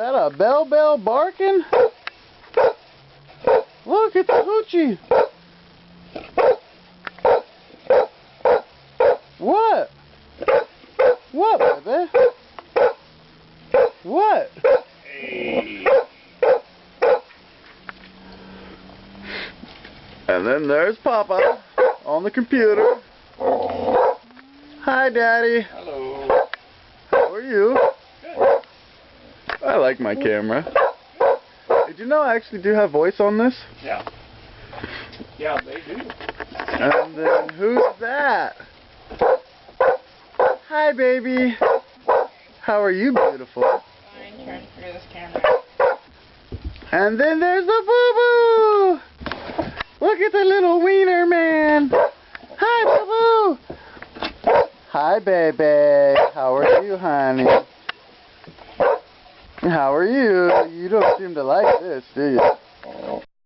that a bell barking? Look, it's a hoochie. What? What, baby? What? Hey. And then there's Papa on the computer. Hi, Daddy. Hello. How are you? Good. I like my camera. Did you know I actually do have voice on this? Yeah. Yeah, they do. And then who's that? Hi, baby. How are you, beautiful? Fine, trying to figure this camera. And then there's the boo-boo. Look at the little wiener man. Hi, boo-boo. Hi, baby. How are you, honey? How are you? You don't seem to like this, do you?